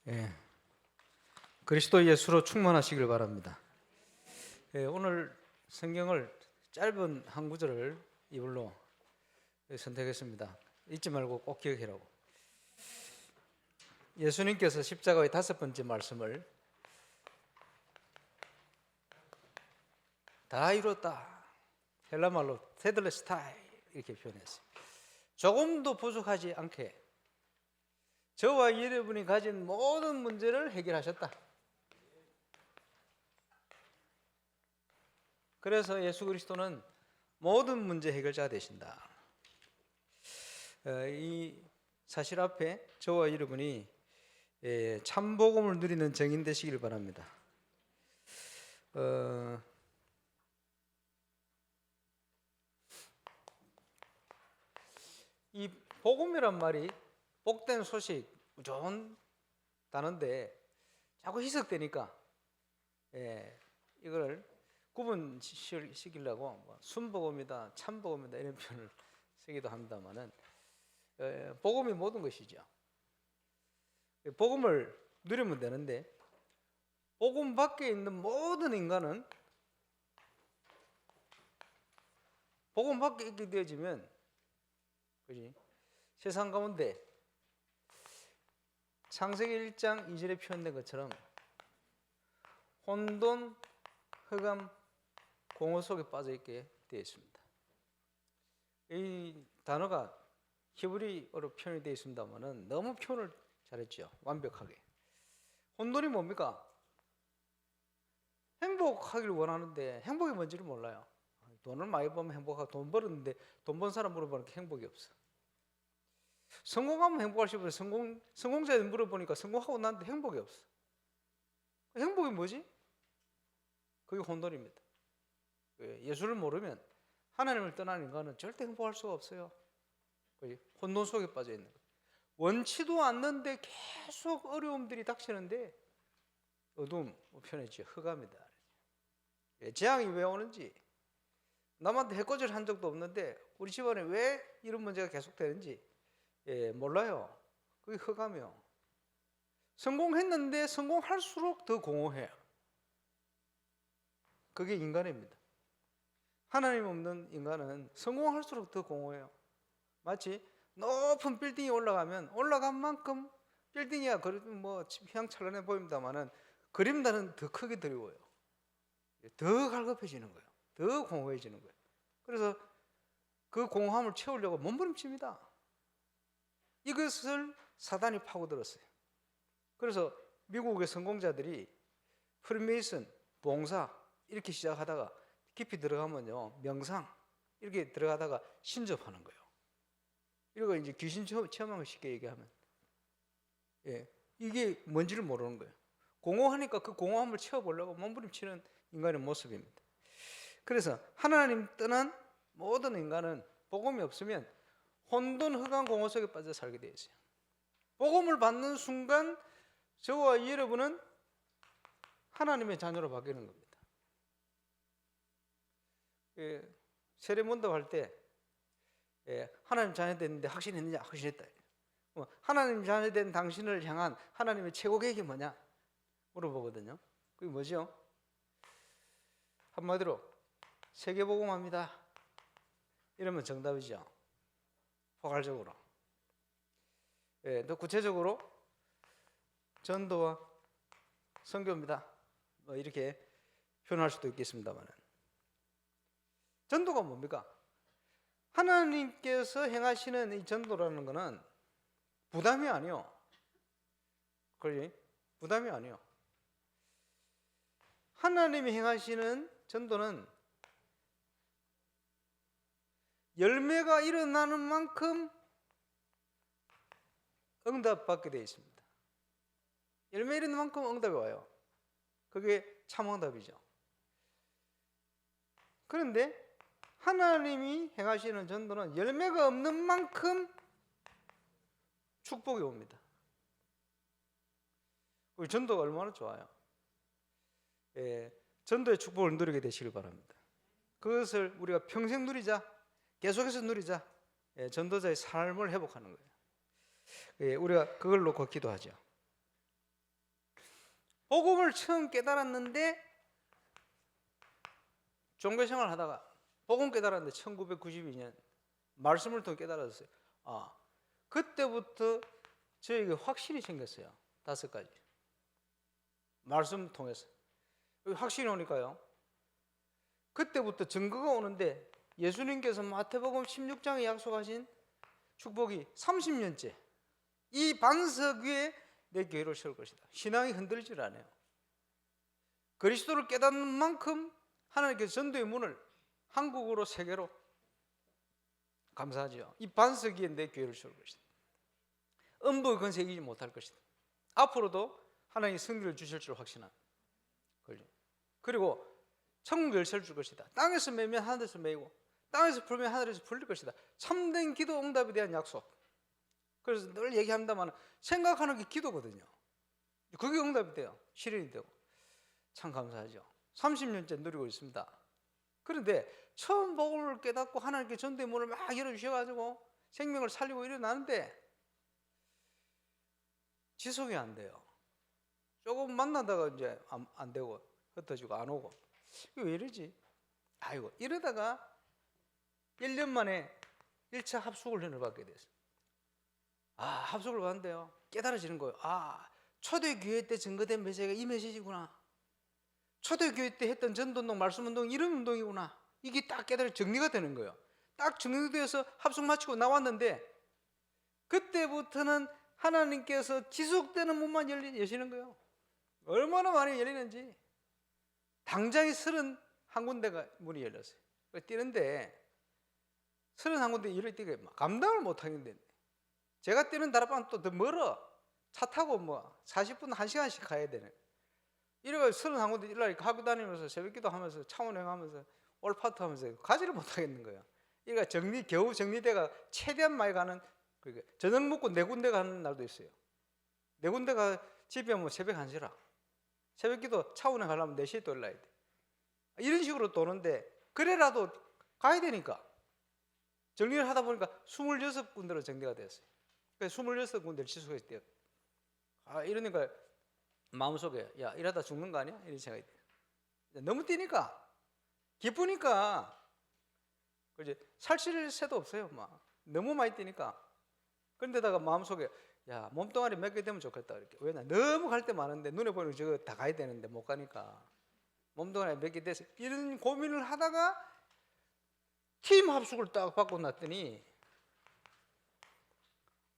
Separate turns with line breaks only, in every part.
예, 그리스도 예수로 충만하시길 바랍니다. 오늘 성경을 짧은 한 구절을 이불로 선택했습니다. 잊지 말고 꼭 기억해라고. 예수님께서 십자가의 5번째 말씀을 다 이뤘다, 헬라말로 테들레스타이 이렇게 표현했어요. 조금도 부족하지 않게 저와 여러분이 가진 모든 문제를 해결하셨다. 그래서 예수 그리스도는 모든 문제 해결자가 되신다. 이 사실 앞에 저와 여러분이 참복음을 누리는 증인 되시길 바랍니다. 이 복음이란 말이 복된 소식, 좋은 단어인데 자꾸 희석되니까 이걸 구분시키려고 순복음이다, 참복음이다 이런 표현을 쓰기도 합니다만은 복음이 모든 것이죠. 복음을 누리면 되는데 복음 밖에 있는 모든 인간은 복음 밖에 있게 되어지면 그지? 세상 가운데 창세기 1장 2절에 표현된 것처럼 혼돈, 흑암, 공허 속에 빠져있게 되어 있습니다. 이 단어가 히브리어로 표현이 되어 있습니다만 너무 표현을 잘했죠. 완벽하게. 혼돈이 뭡니까? 행복하길 원하는데 행복이 뭔지를 몰라요. 돈을 많이 벌면 행복하고 돈 벌었는데 돈 번 사람 물어보니까 행복이 없어. 성공하면 행복할 수 있어요. 성공자들 물어보니까 성공하고 나는데 행복이 없어. 행복이 뭐지? 그게 혼돈입니다. 예수를 모르면 하나님을 떠난 인간은 절대 행복할 수가 없어요. 혼돈 속에 빠져 있는 거예요. 원치도 않는데 계속 어려움들이 닥치는데 어두움, 편했지 흑암이다. 재앙이 왜 오는지 남한테 해코지를 한 적도 없는데 우리 집안에 왜 이런 문제가 계속되는지 몰라요. 그게 흑암이요. 성공했는데 성공할수록 더 공허해요. 그게 인간입니다. 하나님 없는 인간은 성공할수록 더 공허해요. 마치 높은 빌딩이 올라가면 올라간 만큼 빌딩이야 뭐 휘황찬란해 보입니다만은 그림자는 더 크게 드리워요. 더 갈급해지는 거예요. 더 공허해지는 거예요. 그래서 그 공허함을 채우려고 몸부림칩니다. 이것을 사단이 파고들었어요. 그래서 미국의 성공자들이 프리메이슨, 봉사 이렇게 시작하다가 깊이 들어가면요 명상 이렇게 들어가다가 신접하는 거예요. 이거 이제 귀신 체험한 거 쉽게 얘기하면 이게 뭔지를 모르는 거예요. 공허하니까 그 공허함을 채워보려고 몸부림치는 인간의 모습입니다. 그래서 하나님 떠난 모든 인간은 복음이 없으면 혼돈, 흑암, 공허 속에 빠져 살게 되어 있어요. 복음을 받는 순간 저와 여러분은 하나님의 자녀로 바뀌는 겁니다. 세례문답 할 때 하나님 자녀 됐는데 확신했느냐? 확신했다. 하나님 자녀 된 당신을 향한 하나님의 최고 계획이 뭐냐? 물어보거든요. 그게 뭐죠? 한마디로 세계복음합니다. 이러면 정답이죠. 포괄적으로. 더 구체적으로 전도와 선교입니다. 뭐 이렇게 표현할 수도 있겠습니다만 전도가 뭡니까? 하나님께서 행하시는 이 전도라는 것은 부담이 아니요. 그러지? 부담이 아니요. 하나님이 행하시는 전도는 열매가 일어나는 만큼 응답받게 되어 있습니다. 열매 일어나는 만큼 응답이 와요. 그게 참 응답이죠. 그런데 하나님이 행하시는 전도는 열매가 없는 만큼 축복이 옵니다. 우리 전도가 얼마나 좋아요. 전도의 축복을 누리게 되시길 바랍니다. 그것을 우리가 평생 누리자, 계속해서 누리자, 전도자의 삶을 회복하는 거예요. 우리가 그걸 놓고 기도하죠. 복음을 처음 깨달았는데 종교생활 하다가 복음 깨달았는데 1992년 말씀을 통해 깨달았어요. 그때부터 저에게 확신이 생겼어요. 5가지. 말씀 통해서. 확신이 오니까요. 그때부터 증거가 오는데 예수님께서 마태복음 16장에 약속하신 축복이 30년째 이 반석 위에 내 교회를 세울 것이다. 신앙이 흔들리질 않아요. 그리스도를 깨닫는 만큼 하나님께서 전도의 문을 한국으로 세계로 감사하죠. 이 반석 위에 내 교회를 세울 것이다. 음부의 권세 이기지 못할 것이다. 앞으로도 하나님이 승리를 주실 줄 확신합니다. 그리고 천국 열쇠를 줄 것이다. 땅에서 매면 하늘에서 매이고 땅에서 풀면 하늘에서 풀릴 것이다. 참된 기도 응답에 대한 약속. 그래서 늘 얘기합니다만 생각하는 게 기도거든요. 그게 응답이 돼요. 실현이 되고. 참 감사하죠. 30년째 누리고 있습니다. 그런데 처음 복음을 깨닫고 하나님께 전도의 문을 막 열어주셔가지고 생명을 살리고 일어나는데 지속이 안 돼요. 조금 만나다가 이제 안 되고 흩어지고 안 오고. 이거 왜 이러지? 아이고, 이러다가 1년 만에 1차 합숙훈련을 받게 됐어요. 합숙을 받는데요. 깨달아지는 거예요. 초대교회 때 증거된 메시지가 이 메시지구나. 초대교회 때 했던 전도운동, 말씀운동 이런 운동이구나. 이게 딱 깨달아 정리가 되는 거예요. 딱 정리되어서 합숙 마치고 나왔는데 그때부터는 하나님께서 지속되는 문만 여시는 거예요. 얼마나 많이 열리는지. 당장에 31군데가 문이 열렸어요. 뛰는데 31군데 일을 뛰게 감당을 못 하겠는데 제가 뛰는 다락방은 또 더 멀어. 차 타고 40분 1시간씩 가야 되네. 이래가지고 31군데 일날 하고 다니면서 새벽기도 하면서 차운행하면서 올파트 하면서 가지를 못 하겠는 거예요. 그러니까 겨우 정리대가 최대한 많이 가는, 그러니까 저녁 먹고 4군데 가는 날도 있어요. 4군데가 집에 오면 새벽 1시라. 새벽기도 차운행 가려면 4시에 또 일어나야 돼. 이런 식으로 도는데 그래라도 가야 되니까 정리를 하다 보니까 26군데로 정리가 됐어요. 그래서 26군데를 지속했대요. 이러니까 마음속에 이러다 죽는 거 아니야? 이런 생각이 돼요. 너무 뛰니까 기쁘니까 이제 살찔 새도 없어요. 너무 많이 뛰니까. 그런데다가 마음속에 몸뚱아리 몇 개 되면 좋겠다 이렇게. 왜냐 너무 갈 데 많은데 눈에 보이는 저거 다 가야 되는데 못 가니까 몸뚱아리 몇 개 돼서 이런 고민을 하다가 팀 합숙을 딱 받고 났더니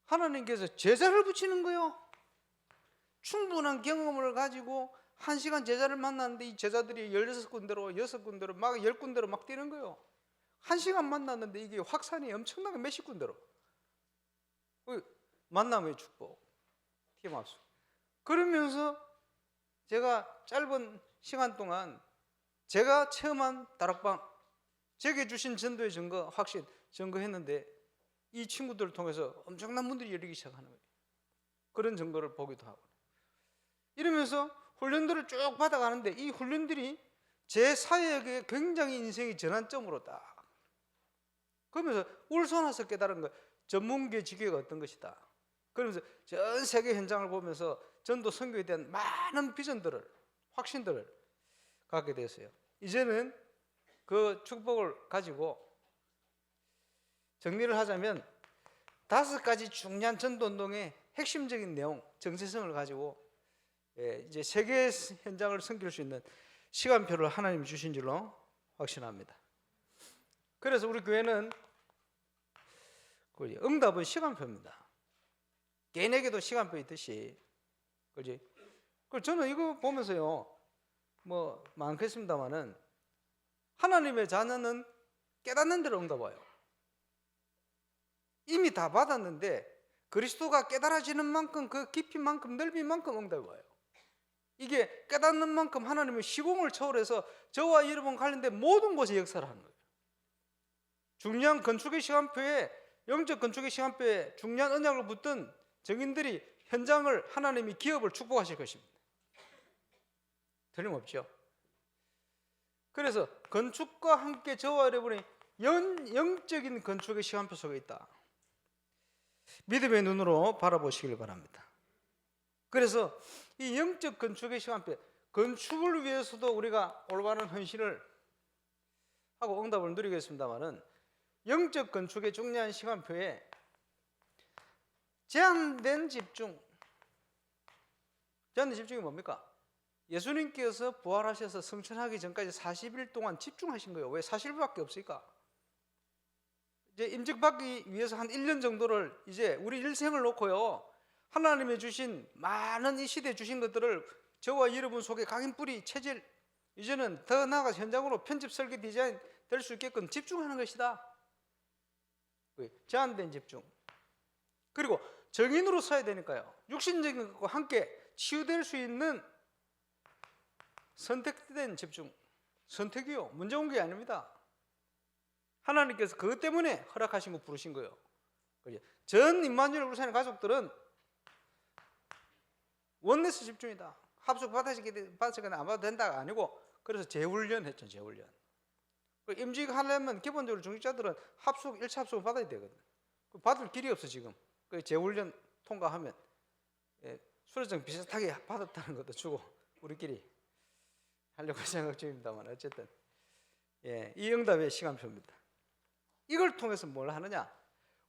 하나님께서 제자를 붙이는 거예요. 충분한 경험을 가지고 1시간 제자를 만났는데 이 제자들이 16군데로 6군데로 막 10군데로 막 뛰는 거예요. 1시간 만났는데 이게 확산이 엄청나게 몇십 군데로. 만남의 축복, 팀 합숙. 그러면서 제가 짧은 시간 동안 제가 체험한 다락방, 제게 주신 전도의 증거, 확신 증거했는데 이 친구들을 통해서 엄청난 문들이 열리기 시작하는 거예요. 그런 증거를 보기도 하고. 이러면서 훈련들을 쭉 받아가는데 이 훈련들이 제 사역에 굉장히 인생의 전환점으로 딱. 그러면서 울선와서 깨달은 거, 전문계 지교가 어떤 것이다. 그러면서 전 세계 현장을 보면서 전도 선교에 대한 많은 비전들을, 확신들을 갖게 됐어요. 이제는 그 축복을 가지고 정리를 하자면 5가지 중요한 전도운동의 핵심적인 내용, 정체성을 가지고 이제 세계 현장을 섬길 수 있는 시간표를 하나님이 주신 줄로 확신합니다. 그래서 우리 교회는 응답은 시간표입니다. 개인에게도 시간표 있듯이, 그렇지? 저는 이거 보면서요, 많겠습니다만은 하나님의 자녀는 깨닫는 대로 응답 와요. 이미 다 받았는데 그리스도가 깨달아지는 만큼 그 깊이만큼 넓이만큼 응답이 와요. 이게 깨닫는 만큼 하나님의 시공을 초월해서 저와 여러분 관련된 모든 곳에 역사를 하는 거예요. 중요한 건축의 시간표에, 영적 건축의 시간표에 중요한 언약을 붙든 정인들이 현장을, 하나님이 기업을 축복하실 것입니다. 틀림없죠. 그래서 건축과 함께 저와 여러분이 영적인 건축의 시간표 속에 있다. 믿음의 눈으로 바라보시길 바랍니다. 그래서 이 영적 건축의 시간표, 건축을 위해서도 우리가 올바른 헌신을 하고 응답을 누리겠습니다만은 영적 건축의 중요한 시간표에 제한된 집중이 뭡니까? 예수님께서 부활하셔서 승천하기 전까지 40일 동안 집중하신 거예요. 왜? 40일밖에 없으니까. 이제 임직받기 위해서 한 1년 정도를 이제 우리 일생을 놓고요, 하나님이 주신 많은 이 시대에 주신 것들을 저와 여러분 속에 각인 뿌리 체질, 이제는 더 나아가 현장으로 편집 설계 디자인 될 수 있게끔 집중하는 것이다. 제한된 집중. 그리고 정인으로 서야 되니까요, 육신적인 것과 함께 치유될 수 있는 선택된 집중. 선택이요, 문제 온 게 아닙니다. 하나님께서 그것 때문에 허락하신 거, 부르신 거예요. 전 임마누엘 울산의 가족들은 원내스 집중이다. 합숙 받으시거나 안 받아도 된다가 아니고, 그래서 재훈련 했죠. 재훈련. 임직하려면 기본적으로 중직자들은 합숙, 1차 합숙을 받아야 되거든. 받을 길이 없어 지금. 재훈련 통과하면 수료증 비슷하게 받았다는 것도 주고 우리끼리 하려고 생각 중입니다만, 어쨌든 이 응답의 시간표입니다. 이걸 통해서 뭘 하느냐?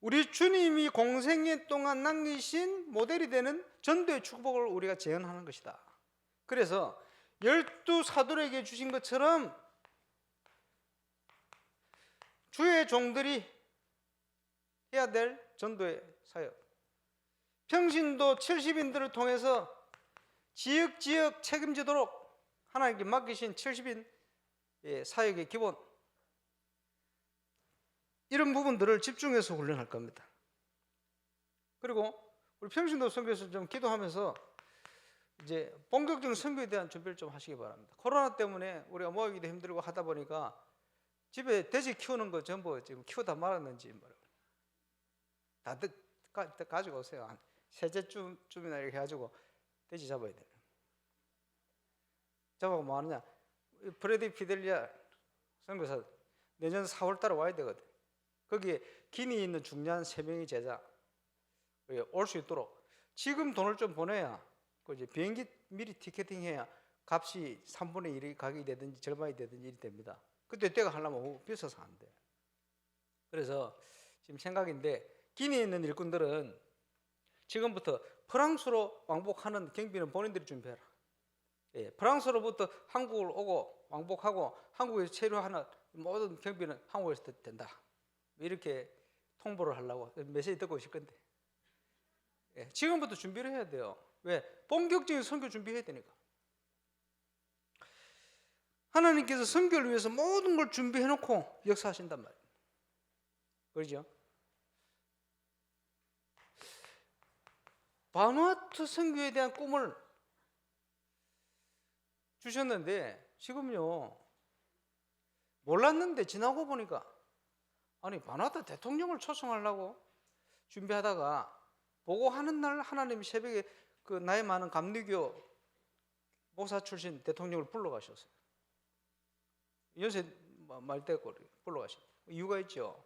우리 주님이 공생애 동안 남기신 모델이 되는 전도의 축복을 우리가 재현하는 것이다. 그래서 12사도에게 주신 것처럼 주의 종들이 해야 될 전도의 사역, 평신도 70인들을 통해서 지역 책임지도록 하나님께 맡기신 70인 사역의 기본, 이런 부분들을 집중해서 훈련할 겁니다. 그리고 우리 평신도 선교에서 좀 기도하면서 이제 본격적인 선교에 대한 준비를 좀 하시기 바랍니다. 코로나 때문에 우리가 모이기도 힘들고 하다 보니까 집에 돼지 키우는 거 전부 지금 키우다 말았는지 다들 가지고 오세요. 한 세제쯤이나 이렇게 해가지고 돼지 잡아야 돼요. 잡아고 뭐 하느냐? 브래디 피델리아 선교사 내년 4월 달에 와야 되거든. 거기에 기니에 있는 중요한 3명의 제자 올 수 있도록 지금 돈을 좀 보내야, 이제 비행기 미리 티켓팅해야 값이 3분의 1이 가격이 되든지 절반이 되든지 일이 됩니다. 그때 때가 하려면 비싸서 안 돼. 그래서 지금 생각인데, 기니에 있는 일꾼들은 지금부터 프랑스로 왕복하는 경비는 본인들이 준비해라. 프랑스로부터 한국을 오고 왕복하고 한국에서 체류하는 모든 경비는 한국에서 된다. 이렇게 통보를 하려고 메시지 듣고 있을 건데, 지금부터 준비를 해야 돼요. 왜? 본격적인 선교 준비해야 되니까. 하나님께서 선교를 위해서 모든 걸 준비해놓고 역사하신단 말이에요. 그렇죠? 바누아투 선교에 대한 꿈을 주셨는데, 지금요 몰랐는데 지나고 보니까, 아니 바누아투 대통령을 초청하려고 준비하다가 보고하는 날 하나님이 새벽에 그 나이 많은 감리교 목사 출신 대통령을 불러가셨어요. 연세 말대고 불러가셨어요. 이유가 있죠.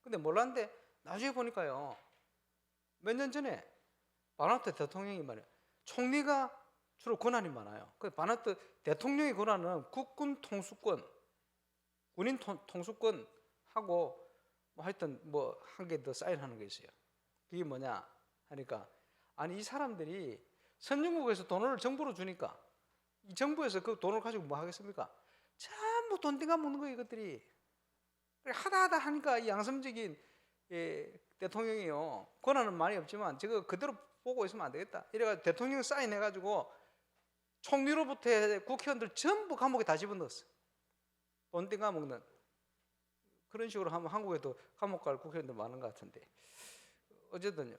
근데 몰랐는데 나중에 보니까요, 몇 년 전에 바누아투 대통령이 말이에요, 총리가 주로 권한이 많아요. 그 바누아투 대통령의 권한은 국군 통수권, 군인 통수권하고 뭐 하여튼 뭐 한 개 더 사인하는 게 있어요. 그게 뭐냐 하니까, 아니 이 사람들이 선진국에서 돈을 정부로 주니까 이 정부에서 그 돈을 가지고 뭐 하겠습니까? 전부 돈 떼가 먹는 거예요, 이것들이. 하다 하니까 이 양심적인 대통령이요, 권한은 많이 없지만 저거 그대로 보고 있으면 안 되겠다. 이래가지고 대통령 사인해가지고 총리로부터 국회의원들 전부 감옥에 다 집어넣었어. 돈 떼가 먹는. 그런 식으로 하면 한국에도 감옥 갈 국회의원들 많은 것 같은데, 어쨌든요.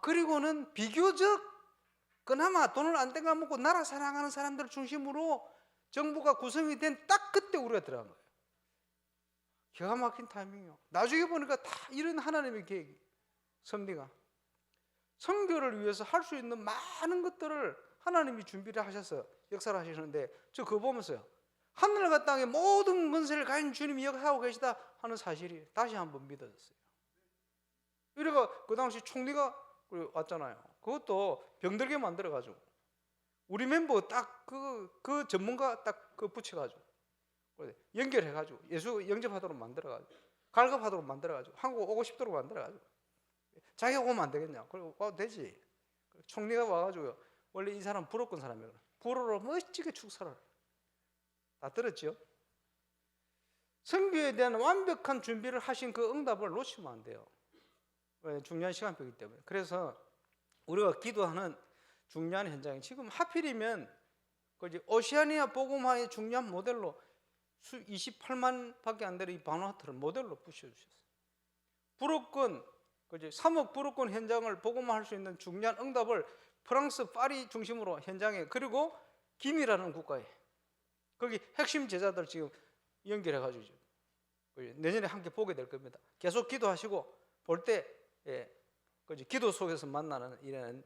그리고는 비교적 그나마 돈을 안 떼가 먹고 나라 사랑하는 사람들 중심으로 정부가 구성이 된 딱 그때 우리가 들어간 거예요. 기가 막힌 타이밍이요. 나중에 보니까 다 이런 하나님의 계획이, 섭리가, 선교를 위해서 할 수 있는 많은 것들을 하나님이 준비를 하셔서 역사를 하시는데, 저 그거 보면서요, 하늘과 땅의 모든 권세를 가진 주님이 역사하고 계시다 하는 사실이 다시 한번 믿어졌어요. 이래가 그 당시 총리가 왔잖아요. 그것도 병들게 만들어가지고 우리 멤버 딱 그 전문가 딱 그 붙여가지고 연결해가지고 예수 영접하도록 만들어가지고 갈급하도록 만들어가지고 한국 오고 싶도록 만들어가지고 자기가 오면 안 되겠냐? 그리고 와도 되지. 총리가 와가지고요. 원래 이 사람 불어권 사람이거든. 불어로 멋지게 축사를 다 들었죠? 선교에 대한 완벽한 준비를 하신 그 응답을 놓치면 안 돼요. 중요한 시간표이기 때문에. 그래서 우리가 기도하는 중요한 현장이 지금 하필이면 오시아니아 복음화의 중요한 모델로 28만 밖에 안 되는 이 바누아투를 모델로 부셔주셨어요. 불어권 3억 불어권 현장을 복음화할 수 있는 중요한 응답을 프랑스 파리 중심으로 현장에, 그리고 김이라는 국가에 거기 핵심 제자들 지금 연결해가지고 내년에 함께 보게 될 겁니다. 계속 기도하시고 볼 때 기도 속에서 만나는 이런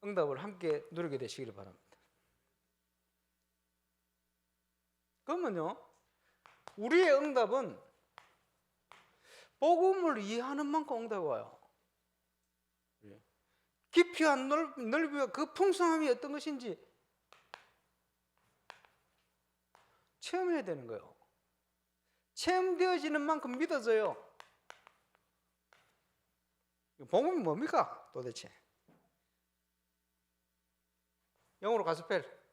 응답을 함께 누리게 되시기를 바랍니다. 그러면요, 우리의 응답은 복음을 이해하는 만큼 응답이 와요. 깊이와 넓이와 그 풍성함이 어떤 것인지 체험해야 되는 거예요. 체험되어지는 만큼 믿어져요. 복음이 뭡니까 도대체? 영어로 가스펠.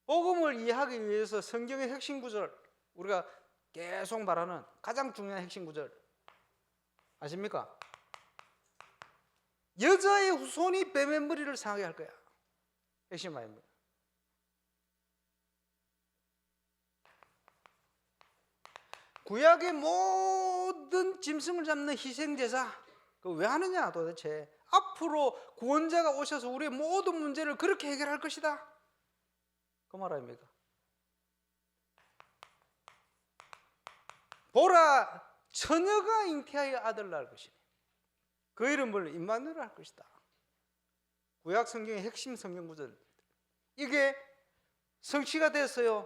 복음을 이해하기 위해서 성경의 핵심 구절, 우리가 계속 말하는 가장 중요한 핵심 구절 아십니까? 여자의 후손이 뱀의 머리를 상하게 할 거야. 핵심 말입니다. 구약의 모든 짐승을 잡는 희생제사, 그거 왜 하느냐 도대체? 앞으로 구원자가 오셔서 우리의 모든 문제를 그렇게 해결할 것이다, 그 말 아닙니까? 보라, 처녀가 잉태하여 아들 낳을 것이니 그 이름을 임마누엘 할 것이다. 구약 성경의 핵심 성경 구절, 이게 성취가 됐어요.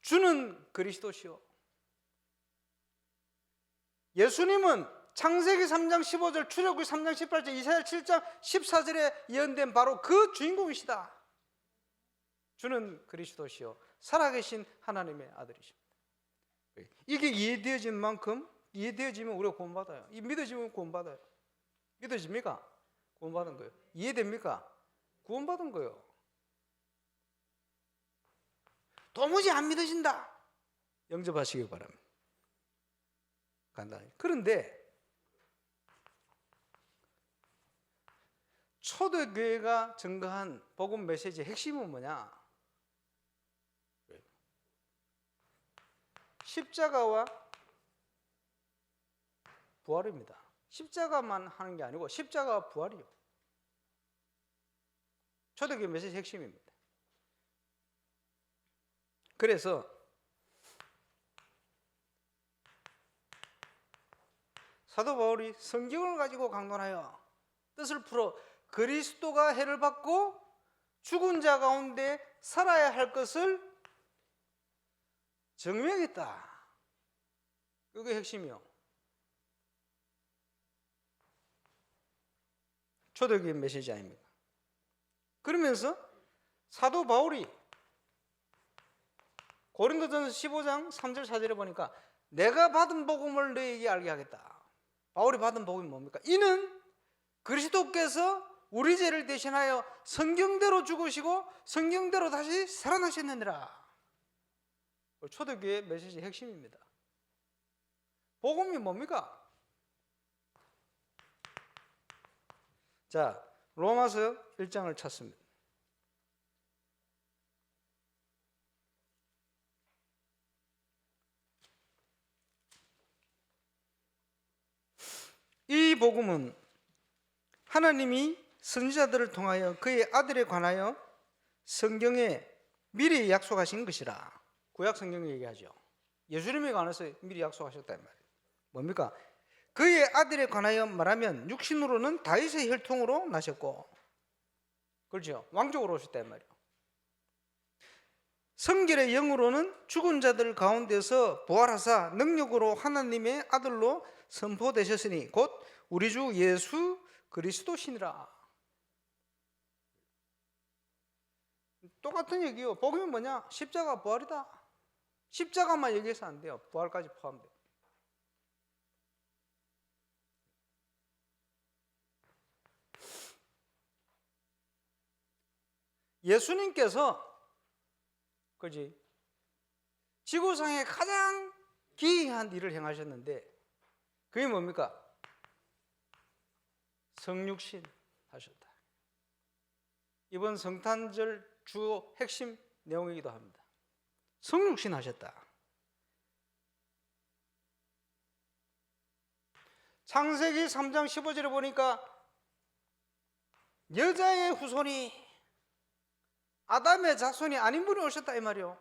주는 그리스도시요. 예수님은 창세기 3장 15절, 출애굽기 3장 18절, 이사야 7장 14절에 예언된 바로 그 주인공이시다. 주는 그리스도시요 살아계신 하나님의 아들이십니다. 이게 이해되어진 만큼, 이해되어지면 우리가 구원받아요. 이 믿어지면 구원받아요. 믿어집니까? 구원받은 거예요. 이해됩니까? 구원받은 거예요. 도무지 안 믿어진다, 영접하시기 바랍니다. 간단히. 그런데 초대교회가 증거한 복음 메시지의 핵심은 뭐냐? 십자가와 부활입니다. 십자가만 하는 게 아니고 십자가와 부활이요. 초대교회 메시지 핵심입니다. 그래서 사도 바울이 성경을 가지고 강론하여 뜻을 풀어 그리스도가 해를 받고 죽은 자 가운데 살아야 할 것을 증명했다. 그게 핵심이요. 초대교회 메시지 아닙니까? 그러면서 사도 바울이 고린도전서 15장 3절 4절에 보니까 내가 받은 복음을 너에게 알게 하겠다. 바울이 받은 복음이 뭡니까? 이는 그리스도께서 우리 죄를 대신하여 성경대로 죽으시고 성경대로 다시 살아나셨느니라. 초대교회 메시지 핵심입니다. 복음이 뭡니까? 자, 로마서 1장을 찾습니다. 이 복음은 하나님이 선지자들을 통하여 그의 아들에 관하여 성경에 미리 약속하신 것이라. 구약 성경에 얘기하죠. 예수님에 관해서 미리 약속하셨단 말이에요. 뭡니까? 그의 아들에 관하여 말하면 육신으로는 다윗의 혈통으로 나셨고, 그렇죠? 왕족으로 오셨단 말이에요. 성결의 영으로는 죽은 자들 가운데서 부활하사 능력으로 하나님의 아들로 선포되셨으니 곧 우리 주 예수 그리스도시니라. 똑같은 얘기요. 복음이 뭐냐? 십자가 부활이다. 십자가만 얘기해서 안 돼요. 부활까지 포함돼요. 예수님께서 그지 지구상에 가장 기이한 일을 행하셨는데 그게 뭡니까? 성육신 하셨다. 이번 성탄절 주요 핵심 내용이기도 합니다. 성육신 하셨다. 창세기 3장 15절에 보니까 여자의 후손이 아담의 자손이 아닌 분이 오셨다 이 말이요.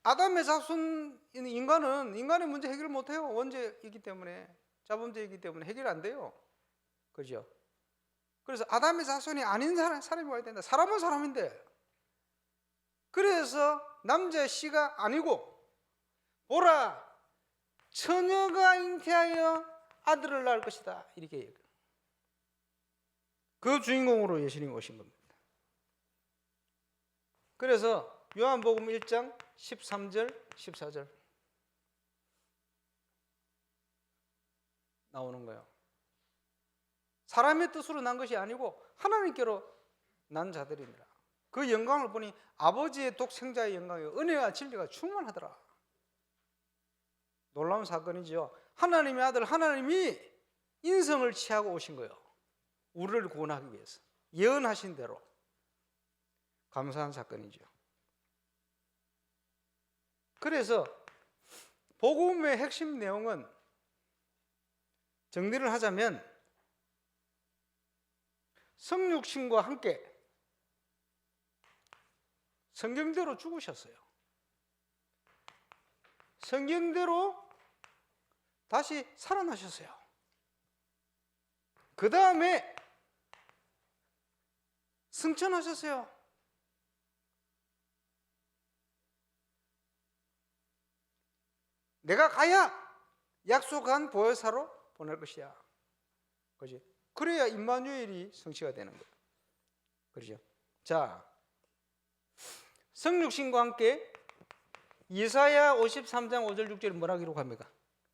아담의 자손 인간의 문제 해결 못해요. 원죄이기 때문에, 자범죄이기 때문에 해결 안 돼요. 그죠? 그래서 아담의 자손이 아닌 사람이 와야 된다. 사람은 사람인데. 그래서 남자의 씨가 아니고 보라 처녀가 잉태하여 아들을 낳을 것이다. 이렇게 얘기해요. 그 주인공으로 예수님이 오신 겁니다. 그래서 요한복음 1장 13절 14절 나오는 거예요. 사람의 뜻으로 난 것이 아니고 하나님께로 난 자들이니라. 그 영광을 보니 아버지의 독생자의 영광이요 은혜와 진리가 충만하더라. 놀라운 사건이죠. 하나님의 아들 하나님이 인성을 취하고 오신 거예요. 우리를 구원하기 위해서 예언하신 대로. 감사한 사건이죠. 그래서 복음의 핵심 내용은 정리를 하자면 성육신과 함께 성경대로 죽으셨어요. 성경대로 다시 살아나셨어요. 그 다음에 승천하셨어요. 내가 가야 약속한 보혜사로 보낼 것이야. 그지? 그래야 임마누엘이 성취가 되는 거예요. 그렇죠? 자, 성육신과 함께 이사야 53장 5절 6절에 뭐라고 기록합니까?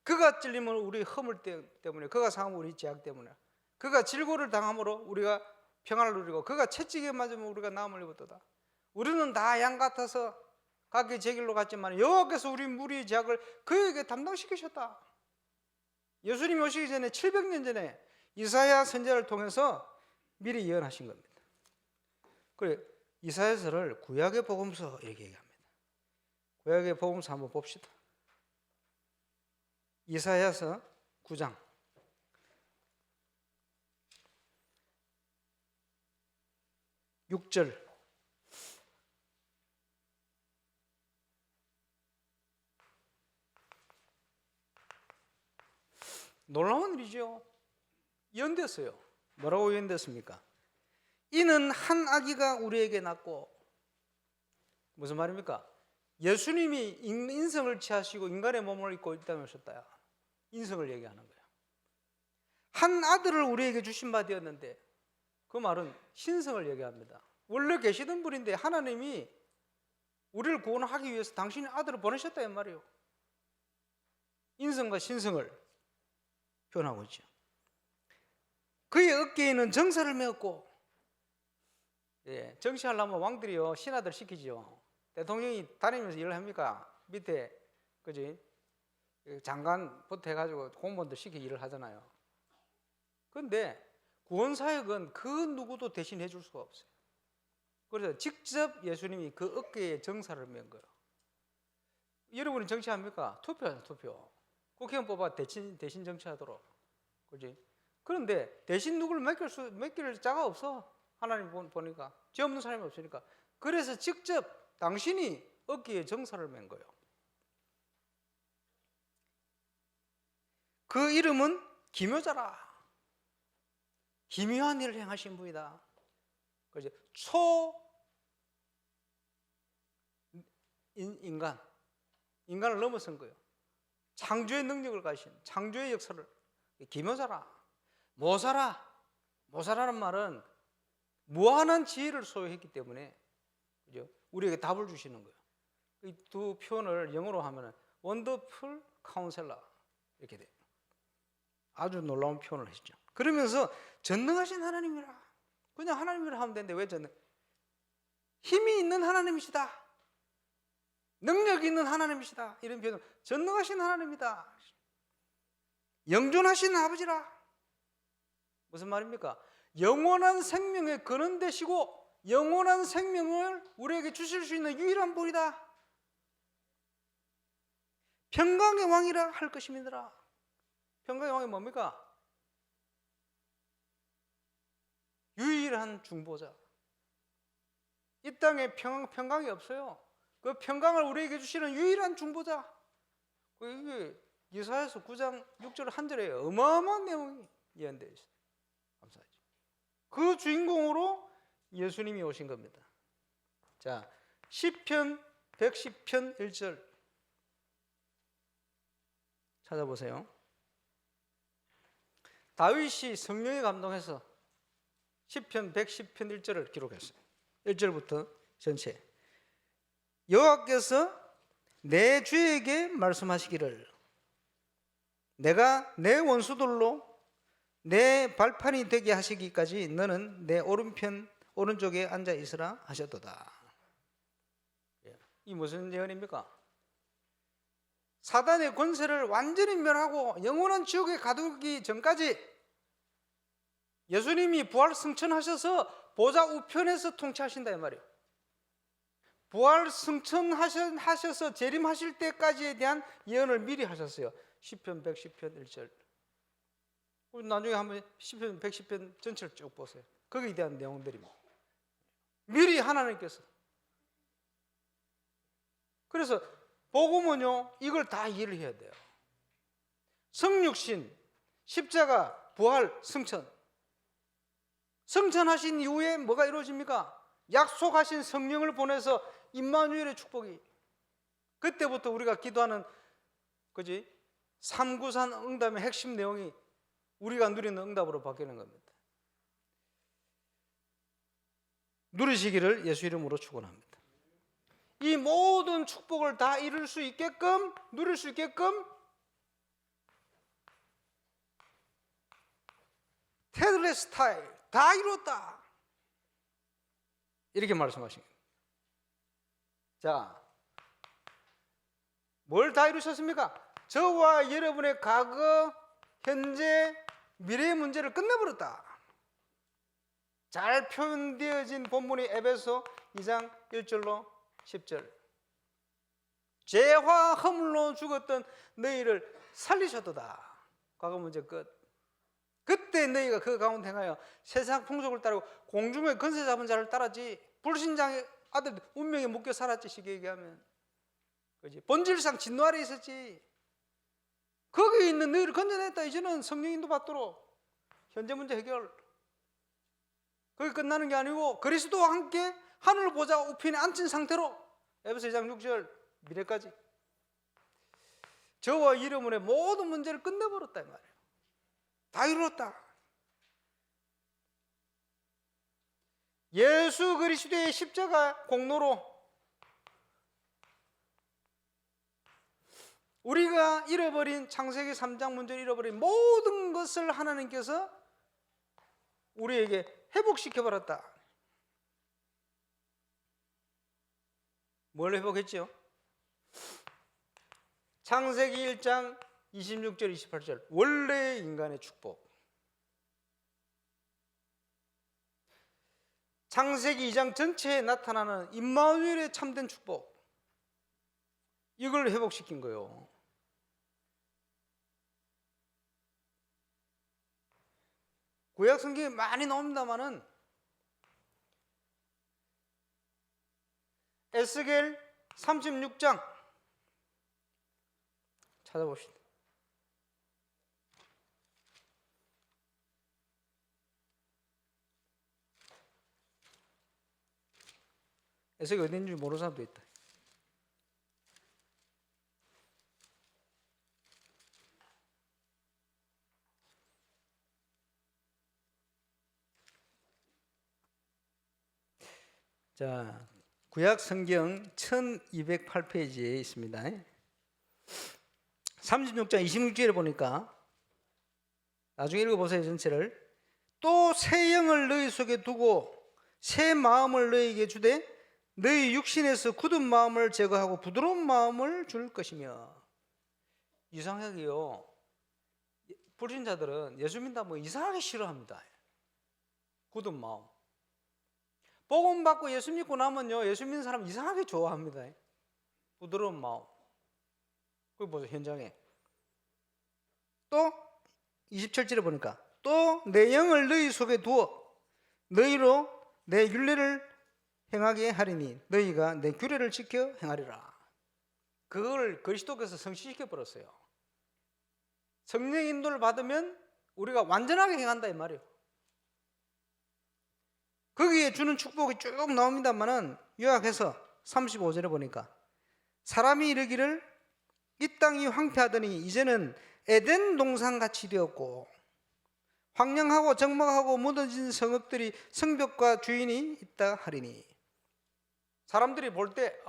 그가 찔림은 우리 허물 때문에, 그가 상함은 우리 죄악 때문에, 그가 질고를 당함으로 우리가 평안을 누리고 그가 채찍에 맞으면 우리가 나음을 입었도다. 우리는 다 양 같아서 각기 제 길로 갔지만 여호와께서 우리 무리의 죄악을 그에게 담당시키셨다. 예수님이 오시기 전에 700년 전에 이사야 선지자를 통해서 미리 예언하신 겁니다. 그래, 이사야서를 구약의 복음서 이렇게 얘기합니다. 구약의 복음서 한번 봅시다. 이사야서 9장 6절 놀라운 일이죠. 예언됐어요. 뭐라고 예언됐습니까? 이는 한 아기가 우리에게 낳고, 무슨 말입니까? 예수님이 인성을 취하시고 인간의 몸을 입고 이 땅에 오셨다. 인성을 얘기하는 거예요. 한 아들을 우리에게 주신 바 되었는데, 그 말은 신성을 얘기합니다. 원래 계시던 분인데 하나님이 우리를 구원하기 위해서 당신의 아들을 보내셨다 이 말이에요. 인성과 신성을 표현하고 있죠. 그의 어깨에는 정사를 메었고, 예, 정치하려면 왕들이요 신하들 시키죠. 대통령이 다니면서 일을 합니까? 밑에 그지 장관 보태가지고 공무원들 시키 일을 하잖아요. 그런데 구원사역은 그 누구도 대신해 줄 수가 없어요. 그래서 직접 예수님이 그 어깨에 정사를 맨 거예요. 여러분이 정치합니까? 투표하죠, 투표. 국회의원 뽑아 대신 정치하도록. 그지? 그런데 대신 누구를 맡길 자가 없어. 하나님 보니까. 죄 없는 사람이 없으니까. 그래서 직접 당신이 어깨에 정사를 맨 거예요. 그 이름은 기묘자라. 기묘한 일을 행하신 분이다. 그지? 인간을 넘어선 거예요. 창조의 능력을 가신, 창조의 역사를. 기묘사라, 모사라는 말은 무한한 지혜를 소유했기 때문에, 그죠? 우리에게 답을 주시는 거예요. 이 두 표현을 영어로 하면 원더풀 카운셀러 이렇게 돼요. 아주 놀라운 표현을 하시죠. 그러면서 전능하신 하나님이라, 그냥 하나님이라 하면 되는데 왜 전능? 힘이 있는 하나님이시다, 능력이 있는 하나님이시다, 이런 표현. 전능하신 하나님이다, 영존하신 아버지라. 무슨 말입니까? 영원한 생명의 근원 되시고 영원한 생명을 우리에게 주실 수 있는 유일한 분이다. 평강의 왕이라 할 것입니다. 평강의 왕이 뭡니까? 유일한 중보자. 이 땅에 평강이 없어요. 그 평강을 우리에게 주시는 유일한 중보자. 이게 이사야서 9장 6절 한 절에 어마어마한 내용이 예언되어 있어요. 감사하죠. 그 주인공으로 예수님이 오신 겁니다. 자, 시편 110편 1절 찾아보세요. 다윗이 성령에 감동해서 시편 110편 1절을 기록했어요. 1절부터 전체. 여호와께서 내 주에게 말씀하시기를, 내가 내 원수들로 내 발판이 되게 하시기까지 너는 내 오른쪽에 앉아 있으라 하셨도다. 이 무슨 예언입니까? 사단의 권세를 완전히 멸하고 영원한 지옥에 가두기 전까지 예수님이 부활 승천하셔서 보좌 우편에서 통치하신다 이 말이에요. 부활 승천하셔서 재림하실 때까지에 대한 예언을 미리 하셨어요. 시편 110편 1절. 나중에 한번 시편 110편 전체를 쭉 보세요. 거기에 대한 내용들입니다. 미리 하나님께서. 그래서 복음은요, 이걸 다 이해를 해야 돼요. 성육신, 십자가, 부활, 승천. 승천하신 이후에 뭐가 이루어집니까? 약속하신 성령을 보내서 임마누엘의 축복이. 그때부터 우리가 기도하는, 그지? 삼구산 응답의 핵심 내용이 우리가 누리는 응답으로 바뀌는 겁니다. 누리시기를 예수 이름으로 축원합니다. 이 모든 축복을 다 이룰 수 있게끔, 누릴 수 있게끔 테드레스타일 다 이뤘다, 이렇게 말씀하신 겁니다. 자, 뭘 다 이루셨습니까? 저와 여러분의 과거, 현재, 미래의 문제를 끝내버렸다. 잘 표현되어진 본문이 에베소 2장 1절로 10절. 죄와 허물로 죽었던 너희를 살리셨도다. 과거 문제 끝. 그때 너희가 그 가운데 행하여 세상 풍속을 따르고 공중의 권세 잡은 자를 따랐지, 불신장의 아들 운명에 묶여 살았지, 쉽게 얘기하면. 그지? 본질상 진노 아래 있었지. 거기에 있는 너희를 건져냈다. 이제는 성령 인도 받도록 현재 문제 해결. 거기 끝나는 게 아니고 그리스도와 함께 하늘 보좌 우편에 앉힌 상태로, 에베소 2장 6절 미래까지 저와 이름의 모든 문제를 끝내버렸다 이 말이에요. 다 이루었다. 예수 그리스도의 십자가 공로로 우리가 잃어버린, 창세기 3장 문제를 잃어버린 모든 것을 하나님께서 우리에게 회복시켜버렸다. 뭘 회복했죠? 창세기 1장 26절 28절 원래 인간의 축복. 창세기 2장 전체에 나타나는 임마누엘의 참된 축복, 이걸 회복시킨 거예요. 구약 성경에 많이 나옵니다만은 에스겔 36장 찾아봅시다. 에스겔 어딘지 모르는 사람도 있다. 자, 구약 성경 1208페이지에 있습니다. 36장 26절에 보니까 나중에 읽어보세요. 전체를. 또 새 영을 너희 속에 두고 새 마음을 너희에게 주되 너희 육신에서 굳은 마음을 제거하고 부드러운 마음을 줄 것이며. 이상하게요, 불신자들은 예수 믿다면 이상하게 싫어합니다. 굳은 마음. 복음 받고 예수 믿고 나면요, 예수 믿는 사람 이상하게 좋아합니다. 부드러운 마음. 거기 보세요, 현장에. 또 27절에 보니까 또 내 영을 너희 속에 두어 너희로 내 율례를 행하게 하리니 너희가 내 규례를 지켜 행하리라. 그걸 그리스도께서 성취시켜 버렸어요. 성령 인도를 받으면 우리가 완전하게 행한다 이 말이에요. 거기에 주는 축복이 쭉 나옵니다만은 요약해서 35절에 보니까 사람이 이르기를 이 땅이 황폐하더니 이제는 에덴 동산같이 되었고 황량하고 적막하고 무너진 성읍들이 성벽과 주인이 있다 하리니. 사람들이 볼 때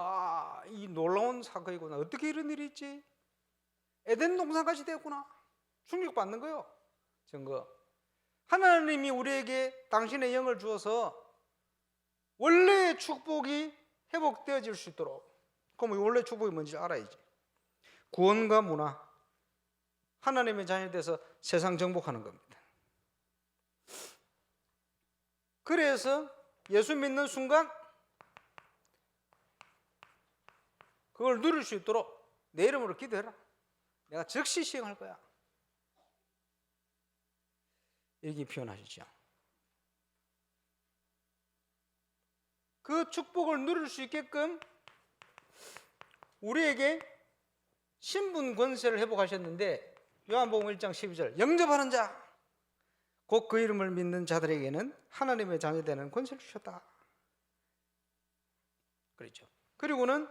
이 놀라운 사건이구나. 어떻게 이런 일이 있지? 에덴 동산같이 되었구나. 충격받는 거예요. 증거. 하나님이 우리에게 당신의 영을 주어서 원래의 축복이 회복되어질 수 있도록. 그럼 원래 축복이 뭔지 알아야지. 구원과 문화, 하나님의 자녀에 대해서 세상 정복하는 겁니다. 그래서 예수 믿는 순간 그걸 누릴 수 있도록 내 이름으로 기도해라. 내가 즉시 시행할 거야. 이렇게 표현하시죠. 그 축복을 누릴 수 있게끔 우리에게 신분 권세를 회복하셨는데 요한복음 1장 12절 영접하는 자 곧 그 이름을 믿는 자들에게는 하나님의 자녀 되는 권세를 주셨다. 그렇죠. 그리고는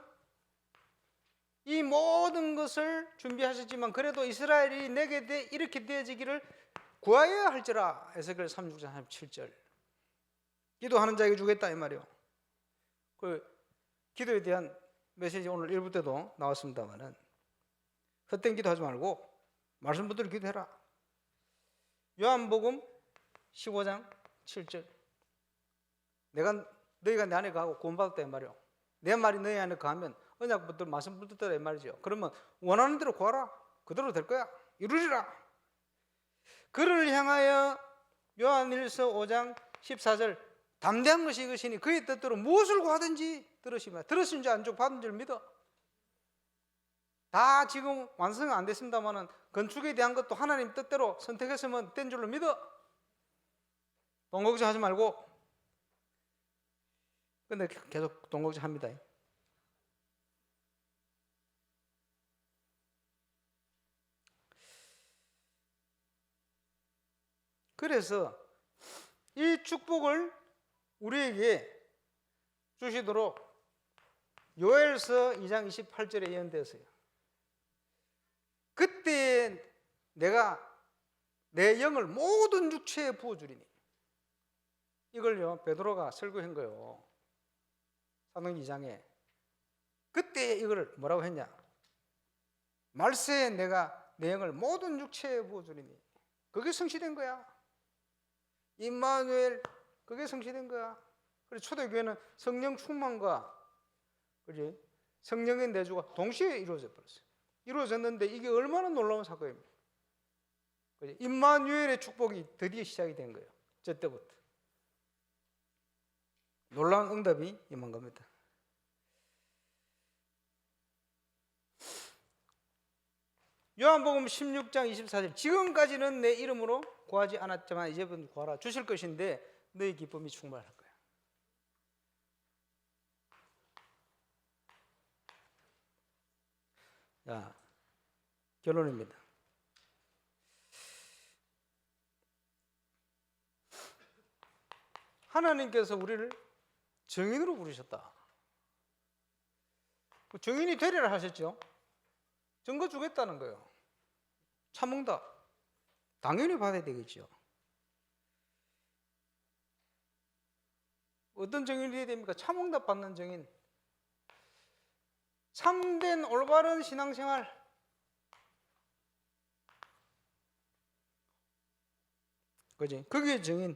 이 모든 것을 준비하셨지만 그래도 이스라엘이 내게 이렇게 되어지기를 구하여야 할지라. 에스겔 36장 37절. 기도하는 자에게 주겠다 이 말이에요. 그 기도에 대한 메시지 오늘 1부 때도 나왔습니다만은 헛된 기도하지 말고 말씀 붙들어 기도해라. 요한복음 15장 7절. 너희가 내 안에 거하고 구원받았다 이 말이에요. 내 말이 너희 안에 거하면 언약 붙들어 말씀 붙들었다 이 말이죠. 그러면 원하는 대로 구하라. 그대로 될 거야. 이루리라. 그를 향하여 요한일서 5장 14절 담대한 것이 이것이니 그의 뜻대로 무엇을 구하든지 들으시면 들으신 줄 안 줄 받은 줄 믿어. 다 지금 완성 안 됐습니다만은 건축에 대한 것도 하나님 뜻대로 선택했으면 된 줄로 믿어. 돈 걱정하지 말고. 근데 계속 돈 걱정합니다. 그래서 이 축복을 우리에게 주시도록 요엘서 2장 28절에 예언되었어요. 그때 내가 내 영을 모든 육체에 부어주리니. 이걸요 베드로가 설교한 거예요. 사도행전 2장에. 그때 이걸 뭐라고 했냐. 말세에 내가 내 영을 모든 육체에 부어주리니. 그게 성취된 거야. 임마누엘, 그게 성취된 거야. 그래서 초대교회는 성령 충만과 그지? 성령의 내주가 동시에 이루어져 버렸어요. 이루어졌는데 이게 얼마나 놀라운 사건입니까? 그지? 임마누엘의 축복이 드디어 시작이 된 거예요. 저 때부터. 놀라운 응답이 임한 겁니다. 요한복음 16장 24절 지금까지는 내 이름으로 구하지 않았지만 이제부터 구하라. 주실 것인데 너희 기쁨이 충만할 거야. 자, 결론입니다. 하나님께서 우리를 증인으로 부르셨다. 증인이 되리라 하셨죠. 증거 주겠다는 거예요. 참응답 당연히 받아야 되겠죠. 어떤 증인이 돼야 됩니까? 참응답 받는 증인. 참된 올바른 신앙생활. 그지? 그게 증인.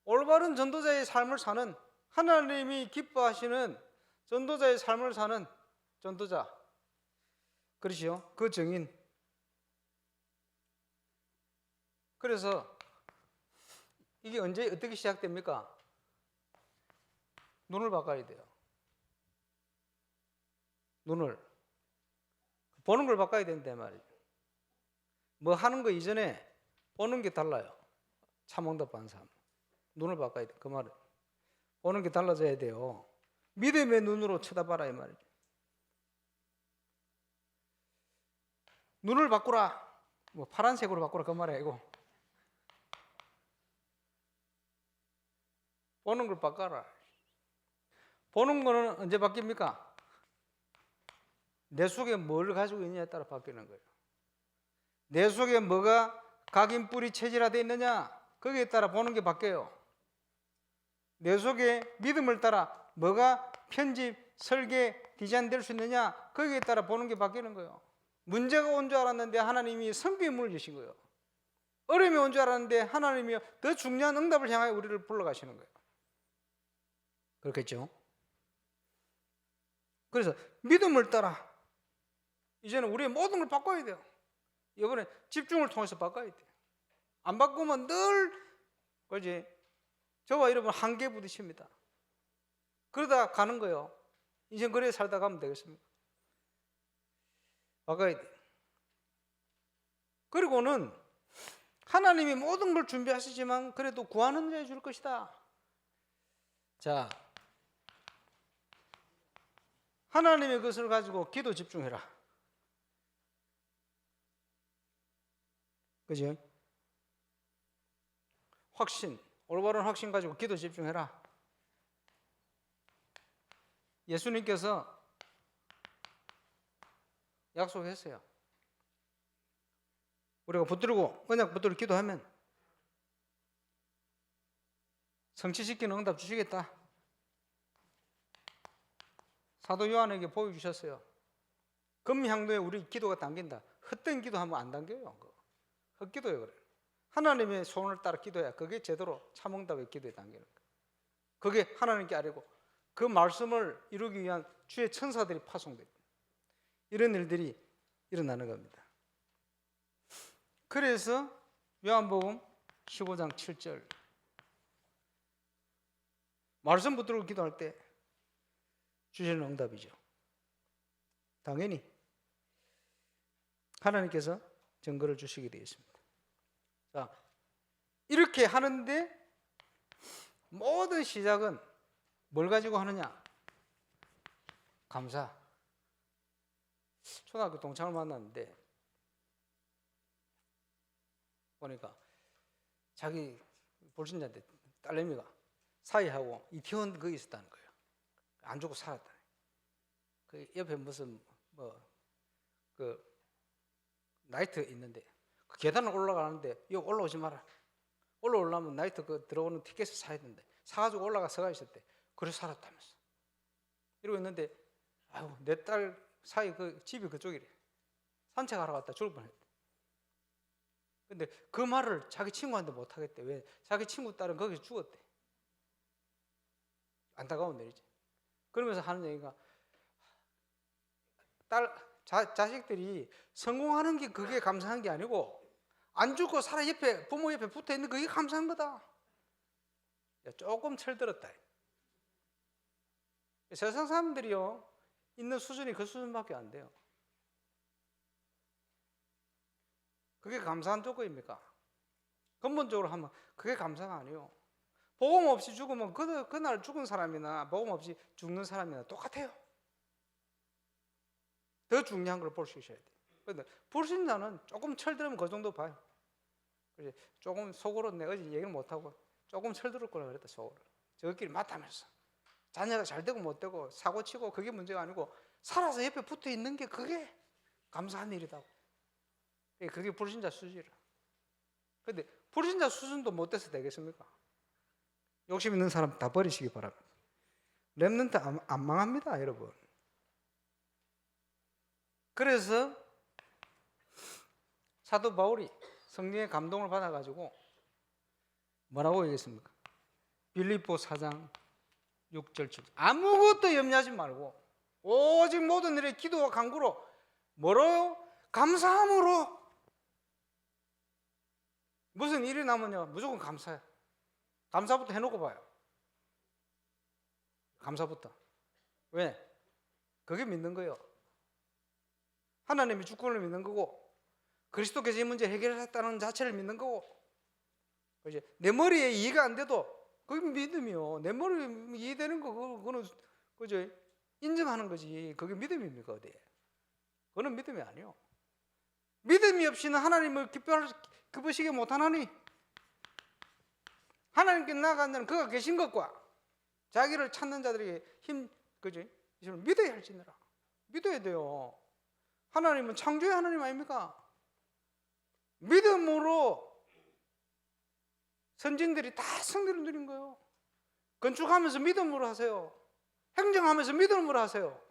올바른 전도자의 삶을 사는, 하나님이 기뻐하시는 전도자의 삶을 사는 전도자. 그렇지요? 그 증인. 그래서 이게 언제 어떻게 시작됩니까? 눈을 바꿔야 돼요. 눈을 보는 걸 바꿔야 된단 말이에요. 뭐 하는 거 이전에 보는 게 달라요. 참응답 받는 사람 눈을 바꿔야 돼. 그 말은 보는 게 달라져야 돼요. 믿음의 눈으로 쳐다봐라 이 말이죠. 눈을 바꾸라. 뭐 파란색으로 바꾸라 그 말이 아니고 보는 걸 바꿔라. 보는 거는 언제 바뀝니까? 내 속에 뭘 가지고 있느냐에 따라 바뀌는 거예요. 내 속에 뭐가 각인뿌리 체질화되어 있느냐, 거기에 따라 보는 게 바뀌어요. 내 속에 믿음을 따라 뭐가 편집, 설계, 디자인될 수 있느냐, 거기에 따라 보는 게 바뀌는 거예요. 문제가 온 줄 알았는데 하나님이 성비의 문을 주신 거예요. 어려움이 온 줄 알았는데 하나님이 더 중요한 응답을 향하여 우리를 불러가시는 거예요. 그렇겠죠? 그래서 믿음을 따라 이제는 우리의 모든 걸 바꿔야 돼요. 이번에 집중을 통해서 바꿔야 돼요. 안 바꾸면 늘 그지? 저와 여러분 한계 부딪힙니다. 그러다 가는 거예요. 인생 그래 살다 가면 되겠습니까? 바꿔야 돼요. 그리고는 하나님이 모든 걸 준비하시지만 그래도 구하는 자에 줄 것이다. 자, 하나님의 것을 가지고 기도 집중해라. 그죠? 확신, 올바른 확신 가지고 기도 집중해라. 예수님께서 약속했어요. 우리가 붙들고 언약 붙들고 기도하면 성취시키는 응답 주시겠다. 사도 요한에게 보여주셨어요. 금향도에 우리 기도가 당긴다. 헛된 기도하면 안 당겨요. 헛기도예요. 그래요. 하나님의 소원을 따라 기도해야 그게 제대로 참응답의 기도에 당기는 거예요. 그게 하나님께 아뢰고 그 말씀을 이루기 위한 주의 천사들이 파송됩니다. 이런 일들이 일어나는 겁니다. 그래서 요한복음 15장 7절 말씀 붙들고 기도할 때 주시는 응답이죠. 당연히 하나님께서 증거를 주시게 되어 있습니다. 자, 이렇게 하는데 모든 시작은 뭘 가지고 하느냐? 감사. 초등학교 동창을 만났는데 보니까 자기 불신자인데 딸내미가 사이하고 이태원 거기 있었다는 거예요. 안 죽고 살았다. 그 옆에 무슨 그 나이트 있는데 그 계단을 올라가는데 여기 올라오지 마라. 올라오려면 나이트 그 들어오는 티켓을 사야 된대. 사가지고 올라가 서가 있었대. 그래서 살았다면서. 이러고 있는데 아유 내 딸 사이 그 집이 그쪽이래. 산책하러 갔다 죽을 뻔했대. 근데 그 말을 자기 친구한테 못 하겠대. 왜? 자기 친구 딸은 거기서 죽었대. 안타까운 일이지. 그러면서 하는 얘기가 자식들이 성공하는 게 그게 감사한 게 아니고 안 죽고 살아 옆에 부모 옆에 붙어 있는 그게 감사한 거다. 조금 철들었다. 세상 사람들이요 있는 수준이 그 수준밖에 안 돼요. 그게 감사한 조건입니까? 근본적으로 하면 그게 감사가 아니에요. 복음 없이 죽으면 그날 죽은 사람이나 복음 없이 죽는 사람이나 똑같아요. 더 중요한 걸 볼 수 있어야 돼요. 그런데 불신자는 조금 철들으면 그 정도 봐요. 조금 속으로 내가 어제 얘기를 못하고 조금 철들을 거라 그랬다. 속으로 저끼리 맞다면서 자녀가 잘 되고 못 되고 사고 치고 그게 문제가 아니고 살아서 옆에 붙어 있는 게 그게 감사한 일이다. 그게 불신자 수준이라. 그런데 불신자 수준도 못 돼서 되겠습니까? 욕심 있는 사람 다 버리시기 바랍니다. 렘넌트 안 망합니다, 여러분. 그래서 사도 바울이 성령의 감동을 받아가지고 뭐라고 얘기했습니까? 빌립보 4장 6절 7절 아무것도 염려하지 말고 오직 모든 일에 기도와 간구로 뭐로요? 감사함으로. 무슨 일이 나면요 무조건 감사해. 감사부터 해놓고 봐요. 감사부터. 왜? 그게 믿는 거예요. 하나님이 주권을 믿는 거고 그리스도께서 이 문제를 해결했다는 자체를 믿는 거고 이제 내 머리에 이해가 안 돼도 그게 믿음이요. 내 머리에 이해되는 거 그거는 그죠? 인정하는 거지. 그게 믿음입니까 어디? 그거는 믿음이 아니요. 믿음이 없이는 하나님을 기쁘시게 못하나니 하나님께 나아가는 자는 그가 계신 것과 자기를 찾는 자들에게 힘 그죠? 믿어야 할지니라. 믿어야 돼요. 하나님은 창조의 하나님 아닙니까? 믿음으로 선진들이 다 승리를 누린 거예요. 건축하면서 믿음으로 하세요. 행정하면서 믿음으로 하세요.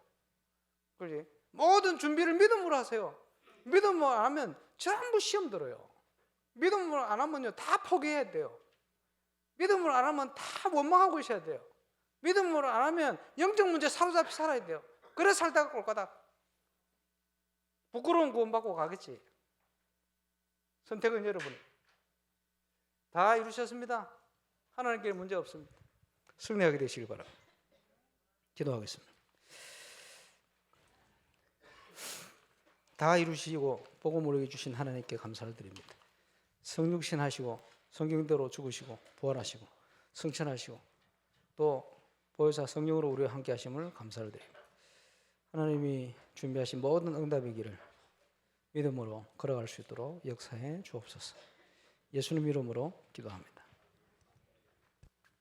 그렇지? 모든 준비를 믿음으로 하세요. 믿음으로 안 하면 전부 시험 들어요. 믿음으로 안 하면요 다 포기해야 돼요. 믿음으로 안 하면 다 원망하고 있어야 돼요. 믿음으로 안 하면 영적 문제 사로잡혀 살아야 돼요. 그래 살다가 꼴까닥 부끄러운 구원받고 가겠지. 선택은 여러분 다 이루셨습니다. 하나님께 문제 없습니다. 승리하게 되시길 바랍니다. 기도하겠습니다. 다 이루시고 복음을 이루어 주신 하나님께 감사를 드립니다. 성육신 하시고 성경대로 죽으시고 부활하시고 성천하시고 또 보혜사 성령으로 우리와 함께 하심을 감사를 드립니다. 하나님이 준비하신 모든 응답의 길을 믿음으로 걸어갈 수 있도록 역사해 주옵소서. 예수님 이름으로 기도합니다.